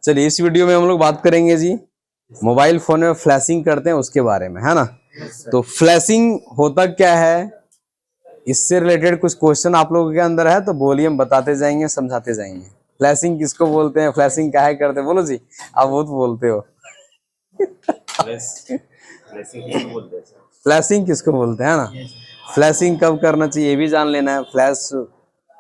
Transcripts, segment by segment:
चलिए इस वीडियो में हम लोग बात करेंगे जी मोबाइल फोन में फ्लैशिंग करते हैं उसके बारे में, है ना। तो फ्लैशिंग होता क्या है, इससे रिलेटेड कुछ क्वेश्चन आप लोगों के अंदर है तो बोलिए, हम बताते जाएंगे, समझाते जाएंगे। फ्लैशिंग किसको बोलते हैं, फ्लैशिंग काहे करते हैं, बोलो जी। आप बहुत बोलते हो। फ्लैशिंग किसको बोलते हैं, ना। फ्लैशिंग कब करना चाहिए ये भी जान लेना है।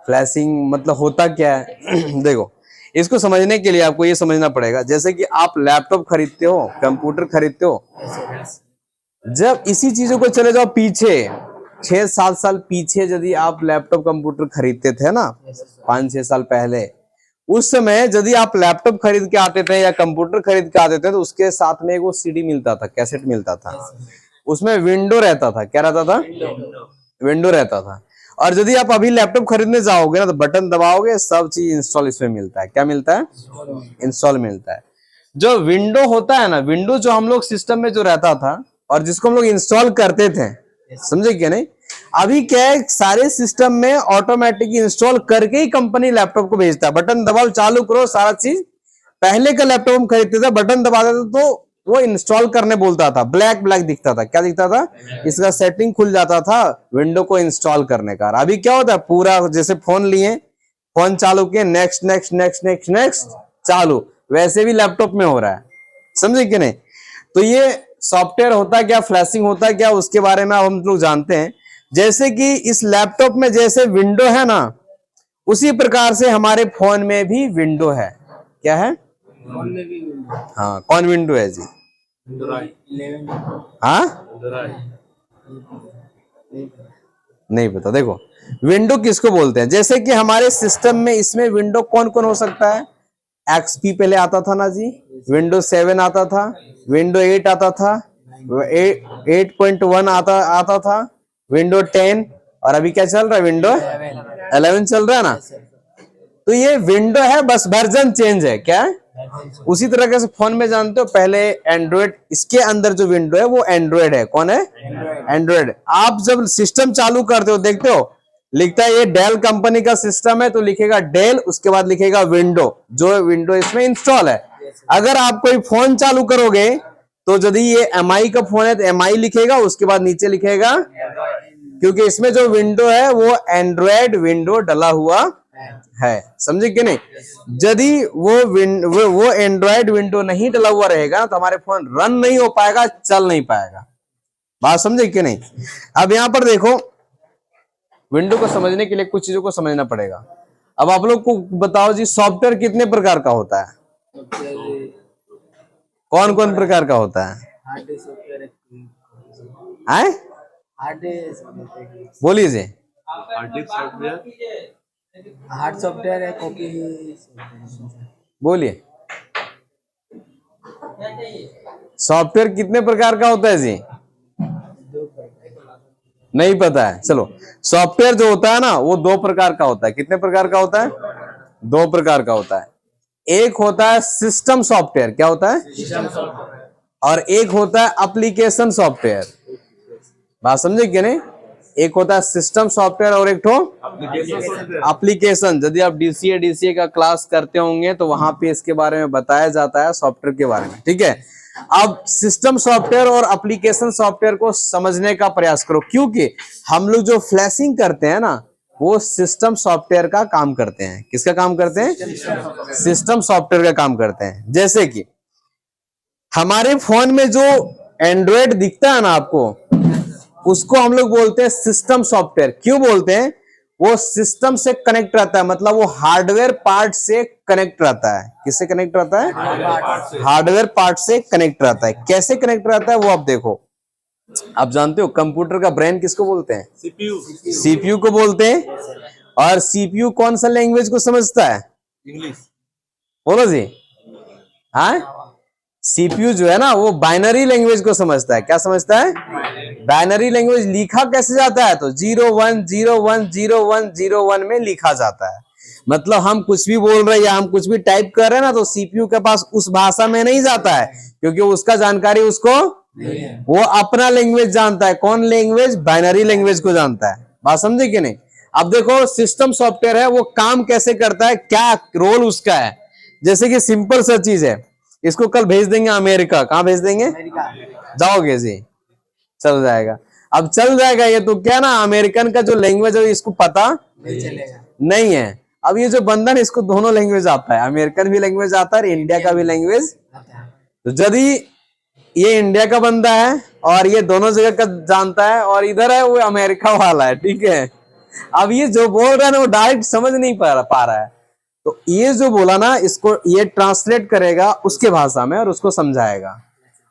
फ्लैशिंग मतलब होता क्या है देखो, इसको समझने के लिए आपको ये समझना पड़ेगा, जैसे कि आप लैपटॉप खरीदते हो, कंप्यूटर खरीदते हो, जब इसी चीजों को चले जाओ पीछे 6-7 साल पीछे, यदि आप लैपटॉप कंप्यूटर खरीदते थे ना 5-6 साल पहले, उस समय यदि आप लैपटॉप खरीद के आते थे या कंप्यूटर खरीद के आते थे तो उसके साथ में एक वो सीडी मिलता था, कैसेट मिलता था, उसमें विंडो रहता था। क्या रहता था? विंडो रहता था। और यदि आप अभी लैपटॉप खरीदने जाओगे ना तो बटन दबाओगे, सब चीज इंस्टॉल इसमें मिलता है। क्या मिलता है? इंस्टॉल मिलता है। जो विंडो होता है ना, विंडो जो हम लोग सिस्टम में जो रहता था और जिसको हम लोग इंस्टॉल करते थे, समझे क्या नहीं? अभी क्या है, सारे सिस्टम में ऑटोमेटिक इंस्टॉल करके ही कंपनी लैपटॉप को भेजता है। बटन दबाओ, चालू करो, सारा चीज। पहले का लैपटॉप हम खरीदते थे, बटन दबा देते तो वो इंस्टॉल करने बोलता था, ब्लैक ब्लैक दिखता था। क्या दिखता था? इसका सेटिंग खुल जाता था विंडो को इंस्टॉल करने का। अभी क्या होता है, पूरा जैसे फोन लिए, फोन चालू किए, next next next next next चालू, वैसे भी लैपटॉप में हो रहा है। समझे कि नहीं? तो ये सॉफ्टवेयर होता क्या, फ्लैशिंग होता क्या, उसके बारे में हम लोग जानते हैं। जैसे कि इस लैपटॉप में जैसे विंडो है ना, उसी प्रकार से हमारे फोन में भी विंडो है। क्या है? फोन में भी विंडो। हाँ, कौन विंडो है जी? हाँ, नहीं पता। देखो, विंडो किसको बोलते हैं? जैसे कि हमारे सिस्टम में इसमें विंडो कौन कौन हो सकता है? XP पहले आता था ना जी, विंडो 7 आता था, विंडो 8 आता था, 8.1 आता था, विंडो 10, और अभी क्या चल रहा है? विंडो 11 चल रहा है ना। तो ये विंडो है, बस वर्जन चेंज है। क्या है? उसी तरह से फोन में जानते हो, पहले एंड्रॉइड, इसके अंदर जो विंडो है वो एंड्रॉइड है। कौन है? एंड्रॉइड। आप जब सिस्टम चालू करते हो, देखते हो लिखता है ये डेल कंपनी का सिस्टम है, तो लिखेगा डेल, उसके बाद लिखेगा विंडो, जो विंडो इसमें इंस्टॉल है। अगर आप कोई फोन चालू करोगे तो यदि ये MI का फोन है तो MI लिखेगा, उसके बाद नीचे लिखेगा, क्योंकि इसमें जो विंडो है वो एंड्रॉइड विंडो डला हुआ है। समझे कि नहीं? यदि वो एंड्रॉइड विंडो नहीं डला हुआ रहेगा तो हमारे फोन रन नहीं हो पाएगा, चल नहीं पाएगा। बात समझे कि नहीं? अब यहां पर देखो, विंडो को समझने के लिए कुछ चीजों को समझना पड़ेगा। अब आप लोग को बताओ जी, सॉफ्टवेयर कितने प्रकार का होता है? कौन कौन प्रकार का होता है? बोलिए जी। हार्ड सॉफ्टवेयर है, कॉपी बोलिए। सॉफ्टवेयर कितने प्रकार का होता है जी? नहीं पता है? चलो, सॉफ्टवेयर जो होता है ना वो 2 प्रकार का होता है। कितने प्रकार का होता है? 2 प्रकार का होता है। एक होता है सिस्टम सॉफ्टवेयर। क्या होता है? System software. और एक होता है एप्लीकेशन सॉफ्टवेयर। बात समझे क्या नहीं? एक होता है सिस्टम सॉफ्टवेयर और एक ठो एप्लीकेशन। यदि आप DCA का क्लास करते होंगे तो वहां पे इसके बारे में बताया जाता है, सॉफ्टवेयर के बारे में। ठीक है, अब सिस्टम सॉफ्टवेयर और एप्लीकेशन सॉफ्टवेयर को समझने का प्रयास करो, क्योंकि हम लोग जो फ्लैशिंग करते हैं ना वो सिस्टम सॉफ्टवेयर का काम करते हैं। किसका काम करते हैं? सिस्टम सॉफ्टवेयर का काम करते हैं। जैसे कि हमारे फोन में जो एंड्रॉइड दिखता है ना आपको, उसको हम लोग बोलते हैं सिस्टम सॉफ्टवेयर। क्यों बोलते हैं? वो सिस्टम से कनेक्ट रहता है, मतलब वो हार्डवेयर पार्ट से कनेक्ट रहता है। किससे कनेक्ट रहता है? हार्डवेयर पार्ट से कनेक्ट रहता है। कैसे कनेक्ट रहता है वो आप देखो। आप जानते हो कंप्यूटर का ब्रेन किसको बोलते हैं? CPU को बोलते हैं। और CPU कौन सा लैंग्वेज को समझता है? इंग्लिश। बोलो जी। हाँ, CPU जो है ना वो बाइनरी लैंग्वेज को समझता है। क्या समझता है? Binary language. लिखा कैसे जाता है? तो 01010101 में लिखा जाता है। मतलब हम कुछ भी बोल रहे हैं या हम कुछ भी टाइप कर रहे हैं ना, तो CPU के पास उस भाषा में नहीं जाता है, क्योंकि उसका जानकारी उसको, वो अपना लैंग्वेज जानता है। कौन लैंग्वेज? बाइनरी लैंग्वेज को जानता है। बात समझे कि नहीं? अब देखो, सिस्टम सॉफ्टवेयर है, वो काम कैसे करता है, क्या रोल उसका है। जैसे कि सिंपल सा चीज है, इसको कल भेज देंगे अमेरिका, कहाँ भेज देंगे? अमेरिका। जाओगे जी, चल जाएगा। अब चल जाएगा ये तो क्या ना, अमेरिकन का जो लैंग्वेज है इसको पता नहीं चलेगा। नहीं है। अब ये जो बंदा है इसको दोनों लैंग्वेज आता है, अमेरिकन भी लैंग्वेज आता है और इंडिया का भी लैंग्वेज। आता है। तो यदि ये इंडिया का बंदा है और ये दोनों जगह का जानता है और इधर है वो अमेरिका वाला है, ठीक है, अब ये जो बोल रहा है ना वो डायरेक्ट समझ नहीं पा रहा है, तो ये जो बोला ना इसको ये ट्रांसलेट करेगा उसके भाषा में और उसको समझाएगा,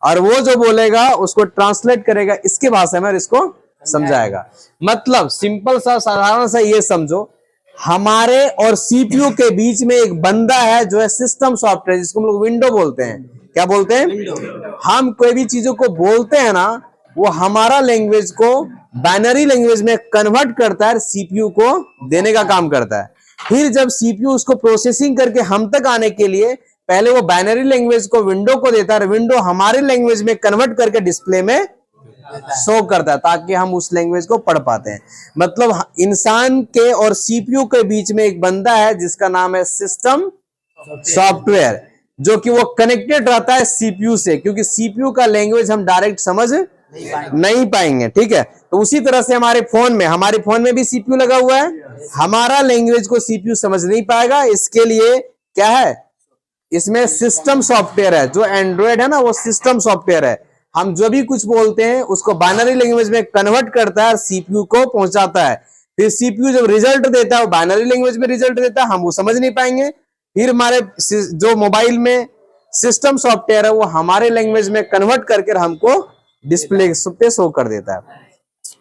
और वो जो बोलेगा उसको ट्रांसलेट करेगा इसके भाषा में और इसको समझाएगा। मतलब सिंपल सा साधारण सा ये समझो, हमारे और सीपीयू के बीच में एक बंदा है जो है सिस्टम सॉफ्टवेयर, जिसको हम लोग विंडो बोलते हैं। क्या बोलते हैं? हम कोई भी चीजों को बोलते हैं ना, वो हमारा लैंग्वेज को बाइनरी लैंग्वेज में कन्वर्ट करता है, सीपीयू को देने का काम करता है। फिर जब सीपीयू उसको प्रोसेसिंग करके हम तक आने के लिए पहले वो बाइनरी लैंग्वेज को विंडो को देता है, विंडो हमारे लैंग्वेज में कन्वर्ट करके डिस्प्ले में शो करता है ताकि हम उस लैंग्वेज को पढ़ पाते हैं। मतलब इंसान के और सीपीयू के बीच में एक बंदा है जिसका नाम है सिस्टम सॉफ्टवेयर, जो कि वो कनेक्टेड रहता है सीपीयू से, क्योंकि सीपीयू का लैंग्वेज हम डायरेक्ट समझ नहीं पाएंगे, ठीक है। तो उसी तरह से हमारे फोन में भी सीपीयू लगा हुआ है, हमारा लैंग्वेज को सीपीयू समझ नहीं पाएगा। इसके लिए क्या है, इसमें सिस्टम सॉफ्टवेयर है। जो एंड्रॉयड है ना वो सिस्टम सॉफ्टवेयर है, हम जो भी कुछ बोलते हैं उसको बाइनरी लैंग्वेज में कन्वर्ट करता है और सीपीयू को पहुंचाता है। फिर सीपीयू जब रिजल्ट देता है वो बाइनरी लैंग्वेज में रिजल्ट देता है, हम वो समझ नहीं पाएंगे। फिर हमारे जो मोबाइल में सिस्टम सॉफ्टवेयर है वो हमारे लैंग्वेज में कन्वर्ट करके हमको डिस्प्ले पे शो कर देता है।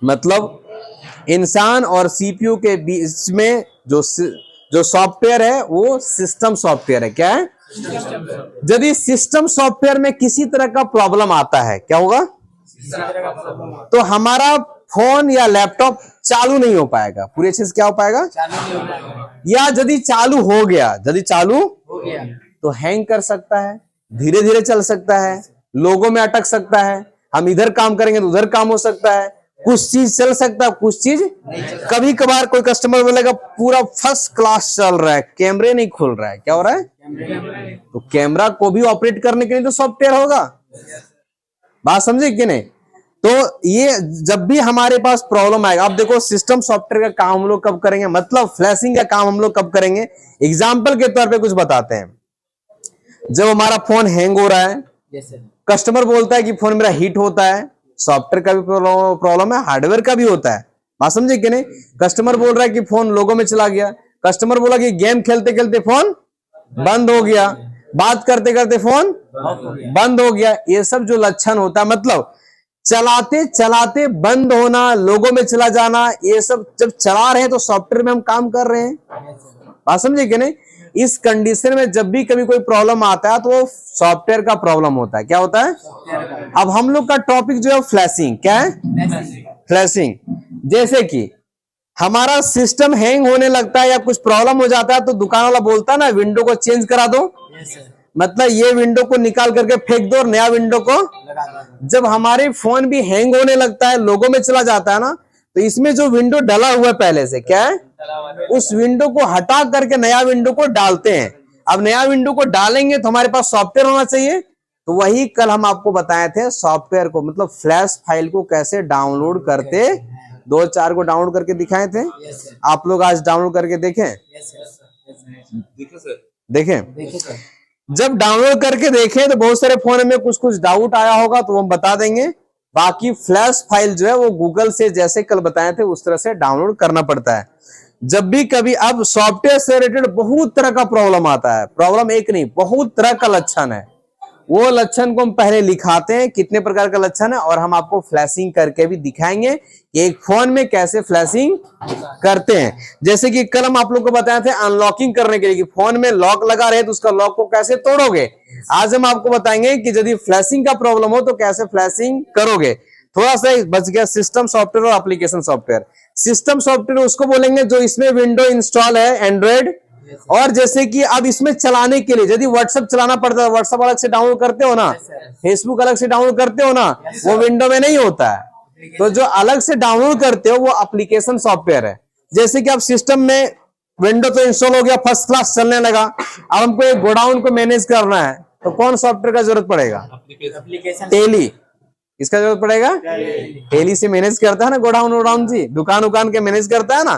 मतलब इंसान और सीपीयू के बीच में जो सॉफ्टवेयर है वो सिस्टम सॉफ्टवेयर है। क्या है? यदि सिस्टम सॉफ्टवेयर में किसी तरह का प्रॉब्लम आता है, क्या होगा? तो हमारा फोन या लैपटॉप चालू नहीं हो पाएगा, पूरी चीज क्या हो पाएगा? चालू नहीं हो पाएगा। या यदि चालू हो गया, यदि चालू हो गया तो हैंग कर सकता है, धीरे धीरे चल सकता है, लोगों में अटक सकता है, हम इधर काम करेंगे तो उधर काम हो सकता है, कुछ चीज चल सकता है, कुछ चीज कभी कभार कोई कस्टमर बोलेगा पूरा फर्स्ट क्लास चल रहा है, कैमरे नहीं खुल रहा है, क्या हो रहा है? तो कैमरा को भी ऑपरेट करने के लिए तो सॉफ्टवेयर होगा। बात समझे कि नहीं? तो ये जब भी हमारे पास प्रॉब्लम आएगा, अब देखो सिस्टम सॉफ्टवेयर का काम हम लोग कब करेंगे, मतलब फ्लैशिंग का काम हम लोग कब करेंगे, एग्जाम्पल के तौर पे कुछ बताते हैं। जब हमारा फोन हैंग हो रहा है, कस्टमर बोलता है कि फोन मेरा हीट होता है, सॉफ्टवेयर का भी प्रॉब्लम है, हार्डवेयर का भी होता है। बात समझे कि नहीं? कस्टमर बोल रहा है कि फोन लोगों में चला गया, कस्टमर बोला कि गेम खेलते खेलते फोन बंद हो गया, बात करते करते फोन बंद हो गया। ये सब जो लक्षण होता है, मतलब चलाते चलाते बंद होना, लोगों में चला जाना, ये सब जब चला रहे हैं तो सॉफ्टवेयर में हम काम कर रहे हैं। बात समझे कि नहीं? इस कंडीशन में जब भी कभी कोई प्रॉब्लम आता है तो वो सॉफ्टवेयर का प्रॉब्लम होता है। क्या होता है? अब हम लोग का टॉपिक जो है फ्लैशिंग। क्या है? फ्लैशिंग। जैसे कि हमारा सिस्टम हैंग होने लगता है या कुछ प्रॉब्लम हो जाता है तो दुकान वाला बोलता है ना विंडो को चेंज करा दो, मतलब ये विंडो को निकाल करके फेंक दो और नया विंडो को लगा दो। जब हमारे फोन भी हैंग होने लगता है, लोगों में चला जाता है ना, तो इसमें जो विंडो डला हुआ है पहले से, क्या है, उस विंडो को हटा करके नया विंडो को डालते हैं। अब नया विंडो को डालेंगे तो हमारे पास सॉफ्टवेयर होना चाहिए। तो वही कल हम आपको बताए थे, सॉफ्टवेयर को मतलब फ्लैश फाइल को कैसे डाउनलोड करते, 2-4 को डाउनलोड करके दिखाए थे। आप लोग आज डाउनलोड करके देखें, देखें। जब डाउनलोड करके देखें तो बहुत सारे फोन में कुछ कुछ डाउट आया होगा तो हम बता देंगे। बाकी फ्लैश फाइल जो है वो गूगल से जैसे कल बताए थे उस तरह से डाउनलोड करना पड़ता है। जब भी कभी अब सॉफ्टवेयर से रिलेटेड बहुत तरह का प्रॉब्लम आता है, प्रॉब्लम एक नहीं बहुत तरह का लक्षण है, वो लक्षण को हम पहले लिखाते हैं कितने प्रकार का लक्षण है, और हम आपको फ्लैशिंग करके भी दिखाएंगे कि एक फोन में कैसे फ्लैशिंग करते हैं। जैसे कि कल हम आप लोग को बताए थे अनलॉकिंग करने के लिए कि फोन में लॉक लगा रहे तो उसका लॉक को कैसे तोड़ोगे। आज हम आपको बताएंगे कि यदि फ्लैशिंग का प्रॉब्लम हो तो कैसे फ्लैशिंग करोगे। थोड़ा सा बच गया सिस्टम सॉफ्टवेयर और एप्लीकेशन सॉफ्टवेयर। सिस्टम सॉफ्टवेयर उसको बोलेंगे जो इसमें विंडो इंस्टॉल है एंड्रॉइड, और जैसे कि अब इसमें चलाने के लिए यदि व्हाट्सएप चलाना पड़ता है, व्हाट्सएप अलग से डाउनलोड करते हो ना, फेसबुक अलग से डाउनलोड करते हो ना, वो विंडो में नहीं होता है। तो जो अलग से डाउनलोड करते हो वो एप्लीकेशन सॉफ्टवेयर है। जैसे कि आप सिस्टम में विंडो तो इंस्टॉल हो गया, फर्स्ट क्लास चलने लगा। अब हमको एक गोडाउन को मैनेज करना है तो कौन सॉफ्टवेयर का जरूरत पड़ेगा? Application Tally. इसका जरूरत पड़ेगा? टेली से मैनेज करता है ना गोडाउन जी, दुकान के मैनेज करता है ना।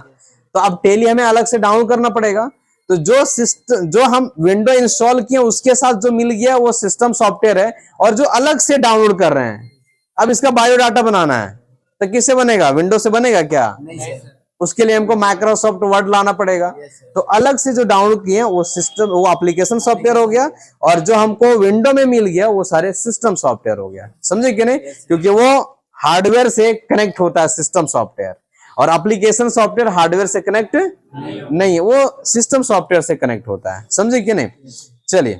तो अब टेली हमें अलग से डाउनलोड करना पड़ेगा। तो जो सिस्टम, जो हम विंडो इंस्टॉल किए उसके साथ जो मिल गया वो सिस्टम सॉफ्टवेयर है, और जो अलग से डाउनलोड कर रहे हैं, अब इसका बायोडाटा बनाना है तो किससे बनेगा? विंडो से बनेगा क्या? नहीं सर। उसके लिए हमको माइक्रोसॉफ्ट वर्ड लाना पड़ेगा। तो अलग से जो डाउनलोड किए वो सिस्टम, वो एप्लीकेशन सॉफ्टवेयर हो गया, और जो हमको विंडो में मिल गया वो सारे सिस्टम सॉफ्टवेयर हो गया। समझे कि नहीं? क्योंकि वो हार्डवेयर से कनेक्ट होता है सिस्टम सॉफ्टवेयर, और एप्लीकेशन सॉफ्टवेयर हार्डवेयर से कनेक्ट नहीं, वो सिस्टम सॉफ्टवेयर से कनेक्ट होता है। समझे कि नहीं? चलिए